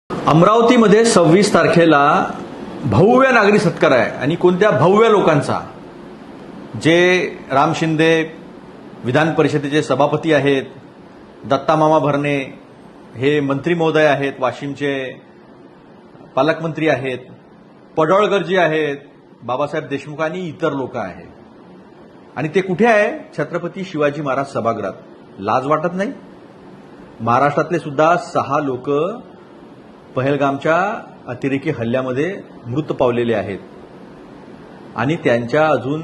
अमरावतीमध्ये 26 तारखेला भव्य नागरी सत्कार आहे आणि कोणत्या भव्य लोकांचा, जे राम शिंदे विधान परिषदेचे सभापती आहेत, दत्तामामा भरणे हे मंत्री महोदय आहेत, वाशिमचे पालकमंत्री आहेत, पडळकरजी आहेत, बाबासाहेब देशमुख आणि इतर लोक आहेत. आणि ते कुठे आहे? छत्रपती शिवाजी महाराज सभागृहात. लाज वाटत नाही? महाराष्ट्रातले सुद्धा 6 लोक पहलगामच्या अतिरेकी हल्ल्यामध्ये मृत पावलेले आहेत आणि त्यांच्या अजून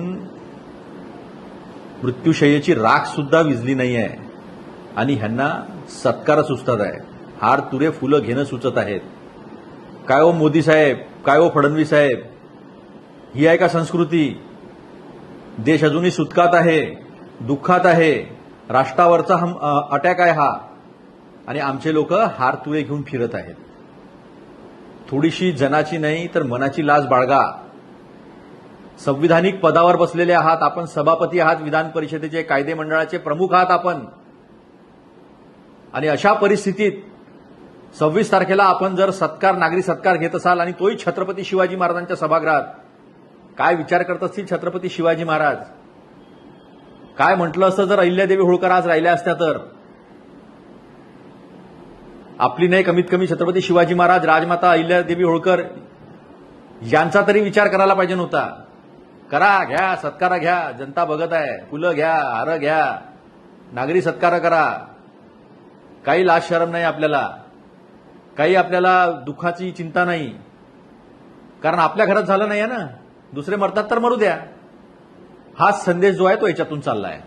मृत्यूशय्येची राख सुद्धा विझली नाही आहे आणि ह्यांना सत्कार सुचतात आहे. हार तुरे फुलं घेणं सुचत आहेत. काय हो मोदी साहेब, काय हो फडणवीस साहेब, ही आहे का संस्कृती? देश अजूनही सुटकात आहे, दुःखात आहे, राष्ट्रावरचा अटॅक आहे हा, आणि आमचे लोक हार तुरे घेऊन फिरत आहेत. थोडीशी जनाची नाही तर मनाची लाज बाळगा. संविधानिक पदावर बसलेले आहात आपण, सभापती आहात विधान परिषदेचे, कायदे मंडळाचे प्रमुख आहात आपण, आणि अशा परिस्थितीत 26 तारखेला आपण जर नागरी सत्कार घेत असाल आणि तोही छत्रपती शिवाजी महाराजांच्या सभागृहात, काय विचार करत असतील छत्रपती शिवाजी महाराज? काय म्हटलं असतं जर अहिल्यादेवी होळकर आज राहिल्या असत्या तर? आपली नाही, कमीत कमी छत्रपती शिवाजी महाराज, राजमाता अहिल्यादेवी होळकर यांचा तरी विचार करायला पाहिजे नव्हता? करा, घ्या, सत्कार घ्या, जनता बघत आहे. फुलं घ्या, हार घ्या, नागरी सत्कार करा. काही लाज शरम नाही आपल्याला, काही आपल्याला दुःखाची चिंता नाही, कारण आपल्या घरात झालं नाही आहे ना. दुसरे मरतात तर मरू द्या. हाच संदेश जो आहे तो याच्यातून चालला आहे.